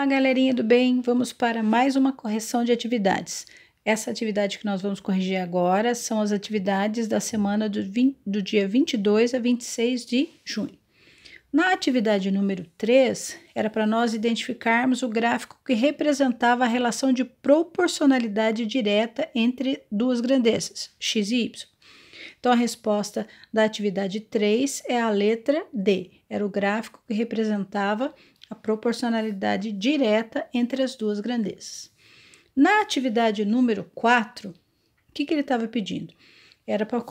Olá, galerinha do bem! Vamos para mais uma correção de atividades. Essa atividade que nós vamos corrigir agora são as atividades da semana do dia 22 a 26 de junho. Na atividade número 3, era para nós identificarmos o gráfico que representava a relação de proporcionalidade direta entre duas grandezas, x e y. Então, a resposta da atividade 3 é a letra D. Era o gráfico que representava a proporcionalidade direta entre as duas grandezas. Na atividade número 4, o que ele estava pedindo? Era para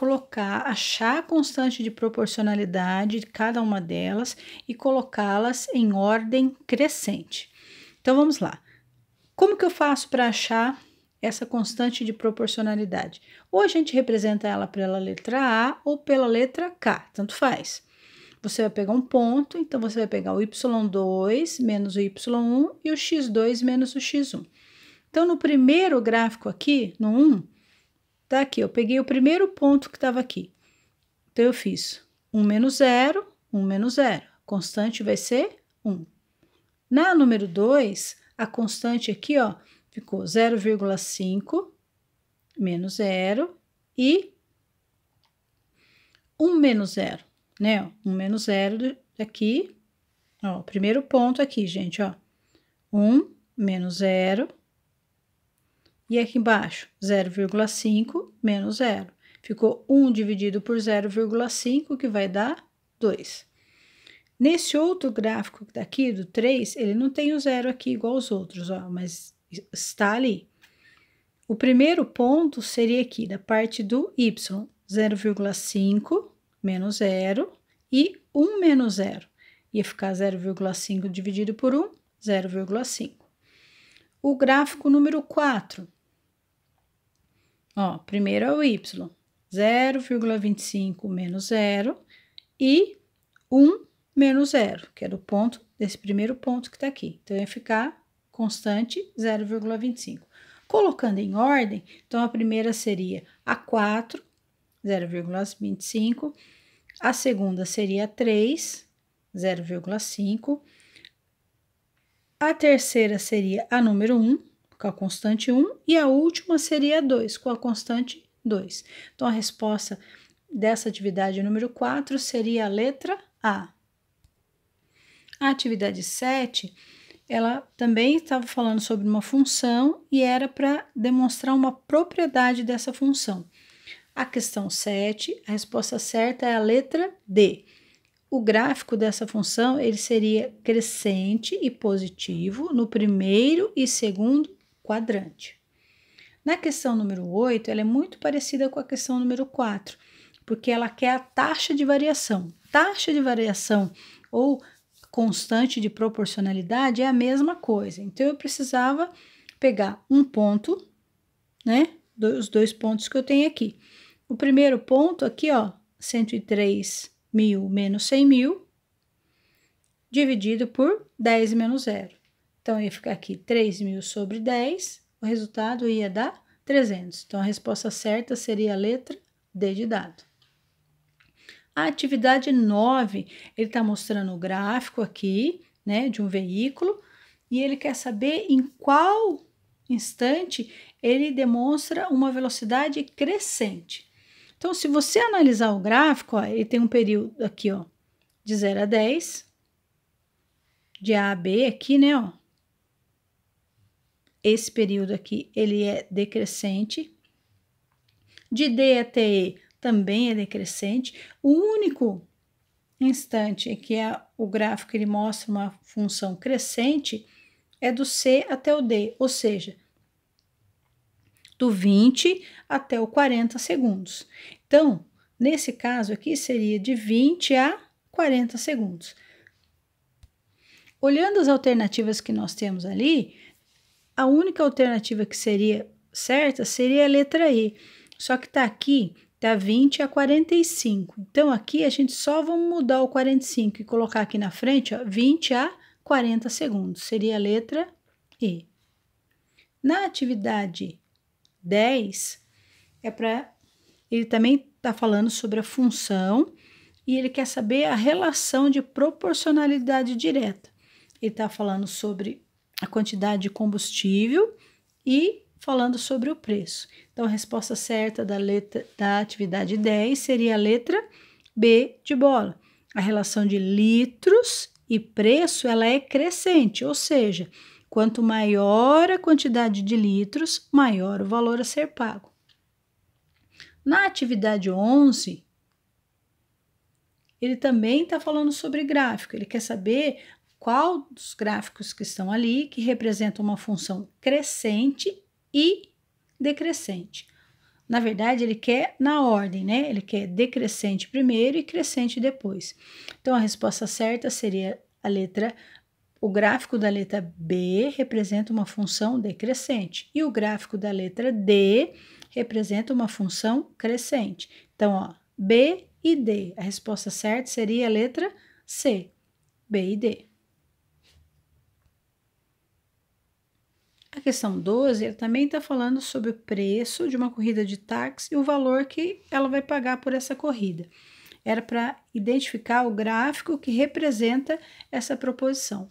achar a constante de proporcionalidade de cada uma delas e colocá-las em ordem crescente. Então, vamos lá. Como que eu faço para achar essa constante de proporcionalidade? Ou a gente representa ela pela letra A ou pela letra K, tanto faz. Você vai pegar um ponto, então você vai pegar o y2 menos o y1 e o x2 menos o x1. Então, no primeiro gráfico aqui, no 1, tá aqui, eu peguei o primeiro ponto que estava aqui. Então, eu fiz 1 menos 0, 1 menos 0. A constante vai ser 1. Na número 2, a constante aqui, ó, ficou 0,5 menos 0 e 1 menos 0. Né? 1 menos 0 aqui, ó, primeiro ponto aqui, gente, ó, 1 menos 0, e aqui embaixo, 0,5 menos 0. Ficou 1 dividido por 0,5, que vai dar 2. Nesse outro gráfico daqui, do 3, ele não tem o 0 aqui igual aos outros, ó, mas está ali. O primeiro ponto seria aqui, da parte do y, 0,5 menos 0 e 1 menos 0. Ia ficar 0,5 dividido por 1, 0,5. O gráfico número 4. Ó, primeiro é o y, 0,25 menos 0 e 1 menos 0, que era o ponto desse primeiro ponto que está aqui. Então, ia ficar constante 0,25. Colocando em ordem, então, a primeira seria a 4, 0,25. A segunda seria a 3, 0,5. A terceira seria a número 1, com a constante 1. E a última seria a 2, com a constante 2. Então, a resposta dessa atividade número 4 seria a letra A. A atividade 7, ela também estava falando sobre uma função e era para demonstrar uma propriedade dessa função. A questão 7, a resposta certa é a letra D. O gráfico dessa função, ele seria crescente e positivo no primeiro e segundo quadrante. Na questão número 8, ela é muito parecida com a questão número 4, porque ela quer a taxa de variação. Taxa de variação ou constante de proporcionalidade é a mesma coisa. Então, eu precisava pegar um ponto, né? Os dois pontos que eu tenho aqui. O primeiro ponto aqui, ó, 103.000 menos 100.000, dividido por 10 menos 0. Então, ia ficar aqui 3.000 sobre 10, o resultado ia dar 300. Então, a resposta certa seria a letra D de dado. A atividade 9, ele está mostrando o gráfico aqui, né, de um veículo, e ele quer saber em qual instante ele demonstra uma velocidade crescente. Então, se você analisar o gráfico, ó, ele tem um período aqui, ó, de 0 a 10, de A a B aqui, né, ó. Esse período aqui, ele é decrescente. De D até E, também é decrescente. O único instante em que o gráfico ele mostra uma função crescente é do C até o D, ou seja, do 20 até o 40 segundos. Então, nesse caso aqui, seria de 20 a 40 segundos. Olhando as alternativas que nós temos ali, a única alternativa que seria certa seria a letra E. Só que tá aqui, tá 20 a 45. Então, aqui a gente só vamos mudar o 45 e colocar aqui na frente, ó, 20 a 40 segundos. Seria a letra E. Na atividade 10, ele também está falando sobre a função e ele quer saber a relação de proporcionalidade direta. Ele está falando sobre a quantidade de combustível e falando sobre o preço. Então, a resposta certa da atividade 10 seria a letra B de bola. A relação de litros e preço, ela é crescente, ou seja, quanto maior a quantidade de litros, maior o valor a ser pago. Na atividade 11, ele também está falando sobre gráfico. Ele quer saber qual dos gráficos que estão ali que representam uma função crescente e decrescente. Na verdade, ele quer na ordem, né? Ele quer decrescente primeiro e crescente depois. Então, a resposta certa seria o gráfico da letra B representa uma função decrescente e o gráfico da letra D representa uma função crescente. Então, ó, B e D. A resposta certa seria a letra C, B e D. A questão 12, ele também está falando sobre o preço de uma corrida de táxi e o valor que ela vai pagar por essa corrida. Era para identificar o gráfico que representa essa proposição.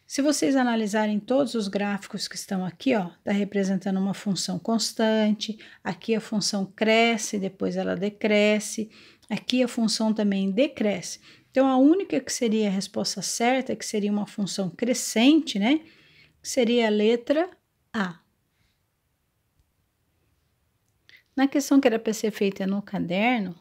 Se vocês analisarem todos os gráficos que estão aqui, ó, está representando uma função constante, aqui a função cresce, depois ela decresce, aqui a função também decresce. Então, a única que seria a resposta certa, que seria uma função crescente, né, seria a letra A. Na questão que era para ser feita no caderno,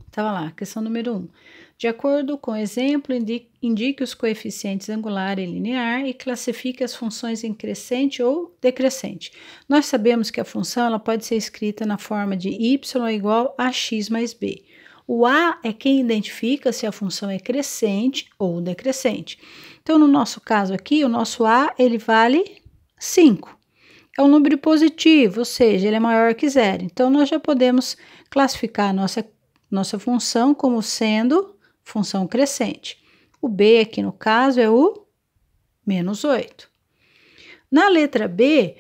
estava lá, questão número 1. De acordo com o exemplo, indique os coeficientes angular e linear e classifique as funções em crescente ou decrescente. Nós sabemos que a função ela pode ser escrita na forma de y igual a x mais b. O A é quem identifica se a função é crescente ou decrescente. Então, no nosso caso aqui, o nosso A ele vale 5. É um número positivo, ou seja, ele é maior que zero. Então, nós já podemos classificar a nossa função como sendo função crescente. O B aqui no caso é o menos 8. Na letra B,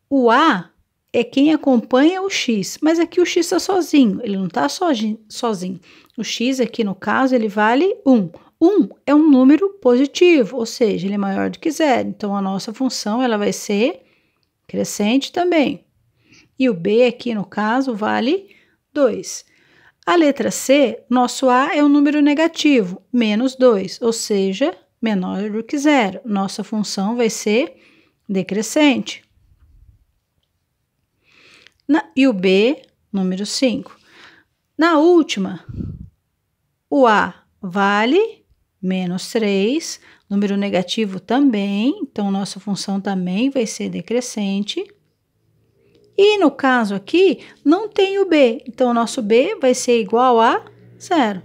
o A é quem acompanha o X, mas aqui o X está sozinho, ele não está sozinho. O X aqui no caso ele vale 1. 1 é um número positivo, ou seja, ele é maior do que zero. Então, a nossa função ela vai ser crescente também. E o B aqui no caso vale 2. A letra C, nosso A é um número negativo, menos 2, ou seja, menor do que zero. Nossa função vai ser decrescente. E o B, número 5. Na última, o A vale menos 3, número negativo também, então nossa função também vai ser decrescente. E no caso aqui, não tem o B, então o nosso B vai ser igual a 0.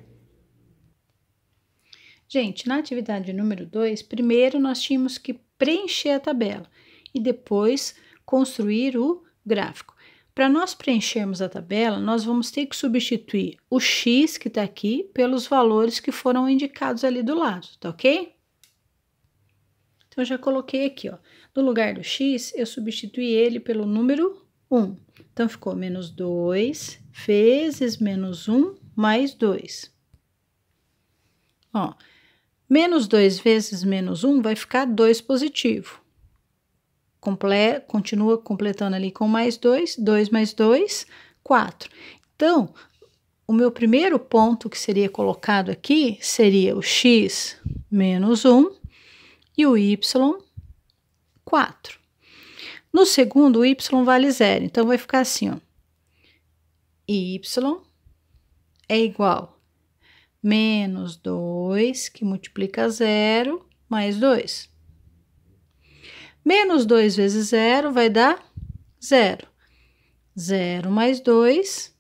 Gente, na atividade número 2, primeiro nós tínhamos que preencher a tabela e depois construir o gráfico. Para nós preenchermos a tabela, nós vamos ter que substituir o X que está aqui pelos valores que foram indicados ali do lado, tá ok? Então, eu já coloquei aqui, ó. No lugar do X, eu substituí ele pelo número 1. Então, ficou menos 2 vezes menos 1 mais 2. Ó, menos 2 vezes menos 1 vai ficar 2 positivo. Continua completando ali com mais 2, 2 mais 2, 4. Então, o meu primeiro ponto que seria colocado aqui seria o x menos 1 e o y, 4. No segundo, o y vale 0, então vai ficar assim, ó. Y é igual a menos 2, que multiplica 0, mais 2. Menos 2 vezes 0 vai dar 0. 0 mais 2,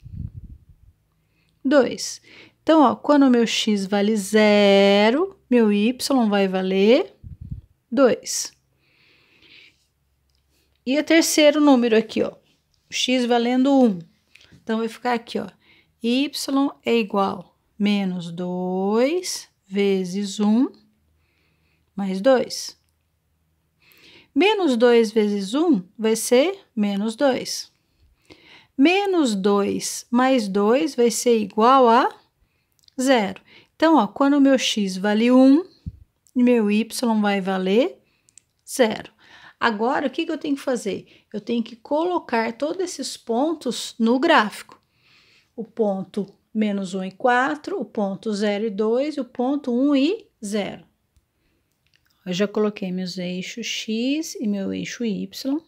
2. Então, ó, quando o meu x vale 0, meu y vai valer 2. E o terceiro número aqui, ó, o x valendo 1. Então, vai ficar aqui, ó, y é igual a menos 2 vezes 1 mais 2. Menos 2 vezes 1 vai ser menos 2. Menos 2 mais 2 vai ser igual a 0. Então, ó, quando o meu x vale 1, meu y vai valer 0. Agora, o que eu tenho que fazer? Eu tenho que colocar todos esses pontos no gráfico. O ponto menos 1 e 4, o ponto 0 e 2, o ponto 1 e 0. Eu já coloquei meus eixos X e meu eixo Y.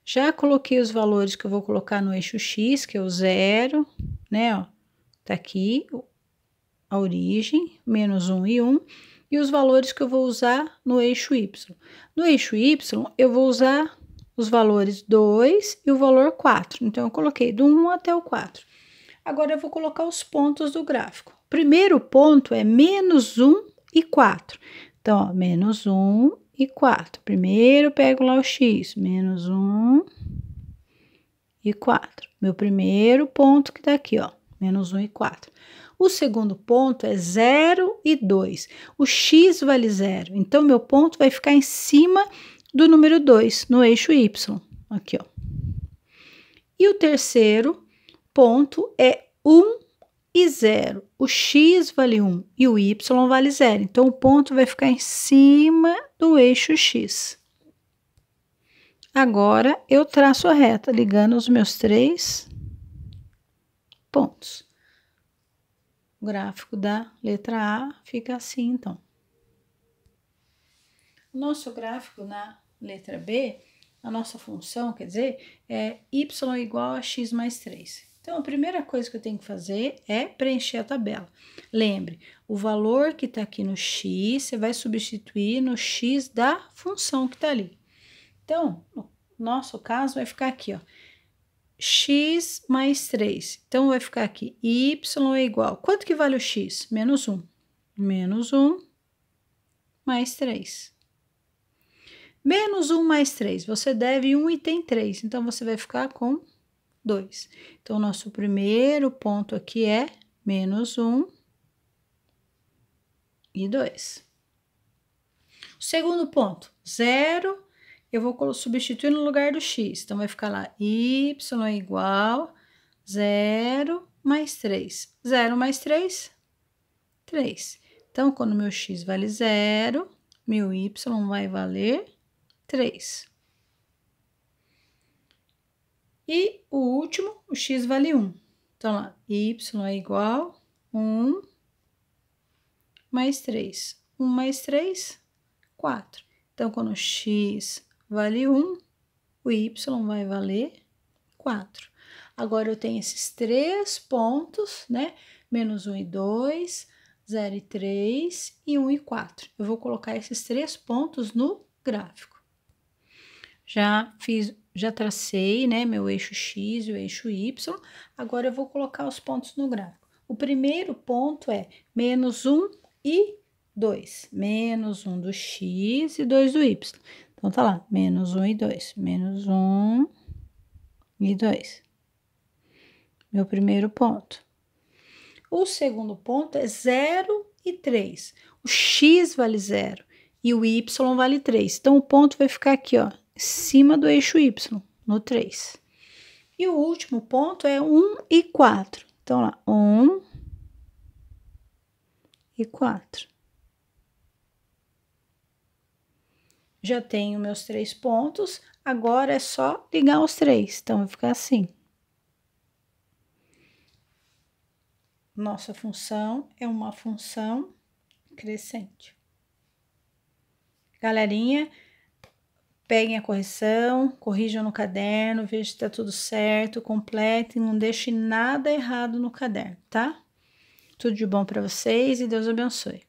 Já coloquei os valores que eu vou colocar no eixo X, que é o 0, né, ó. Tá aqui a origem, menos 1 e 1. E os valores que eu vou usar no eixo Y. No eixo Y, eu vou usar os valores 2 e o valor 4. Então, eu coloquei do 1 até o 4. Agora, eu vou colocar os pontos do gráfico. O primeiro ponto é menos 1 e 4. Então, ó, menos 1 e 4. Primeiro, eu pego lá o X, menos 1 e 4. Meu primeiro ponto que tá aqui, ó, menos 1 e 4. O segundo ponto é 0 e 2. O X vale 0. Então, meu ponto vai ficar em cima do número 2, no eixo Y. Aqui, ó. E o terceiro ponto é 1 e 0. O X vale 1 e o Y vale 0. Então, o ponto vai ficar em cima do eixo X. Agora, eu traço a reta, ligando os meus 3 pontos. O gráfico da letra A fica assim, então. O nosso gráfico na letra B, a nossa função, quer dizer, é y igual a x mais 3. Então, a primeira coisa que eu tenho que fazer é preencher a tabela. Lembre, o valor que está aqui no x, você vai substituir no x da função que está ali. Então, no nosso caso, vai ficar aqui, ó, x mais 3. Então, vai ficar aqui, y é igual. Quanto que vale o x? Menos 1. Menos 1 mais 3. Menos 1 mais 3, você deve 1 e tem 3. Então, você vai ficar com 2. Então, nosso primeiro ponto aqui é menos 1 e 2. O segundo ponto, 0, eu vou substituir no lugar do x. Então, vai ficar lá, y é igual 0 mais 3. 0 mais 3, 3. Então, quando meu x vale 0, meu y vai valer 3. E o último, o x vale 1. Então, lá, y é igual 1 mais 3. 1 mais 3, 4. Então, quando o x vale 1, o y vai valer 4. Agora, eu tenho esses 3 pontos, né? Menos 1 e 2, 0 e 3 e 1 e 4. Eu vou colocar esses 3 pontos no gráfico. Já tracei, né, meu eixo X e o eixo Y. Agora, eu vou colocar os pontos no gráfico. O primeiro ponto é menos 1 e 2. Menos 1 do X e 2 do Y. Então, tá lá, menos 1 e 2. Menos 1 e 2. Meu primeiro ponto. O segundo ponto é 0 e 3. O X vale 0 e o Y vale 3. Então, o ponto vai ficar aqui, ó, em cima do eixo Y, no 3. E o último ponto é 1 e 4. Então, lá, 1 e 4. Já tenho meus 3 pontos, agora é só ligar os 3. Então, vai ficar assim. Nossa função é uma função crescente. Galerinha, peguem a correção, corrijam no caderno, vejam se tá tudo certo, completem, não deixe nada errado no caderno, tá? Tudo de bom para vocês e Deus abençoe.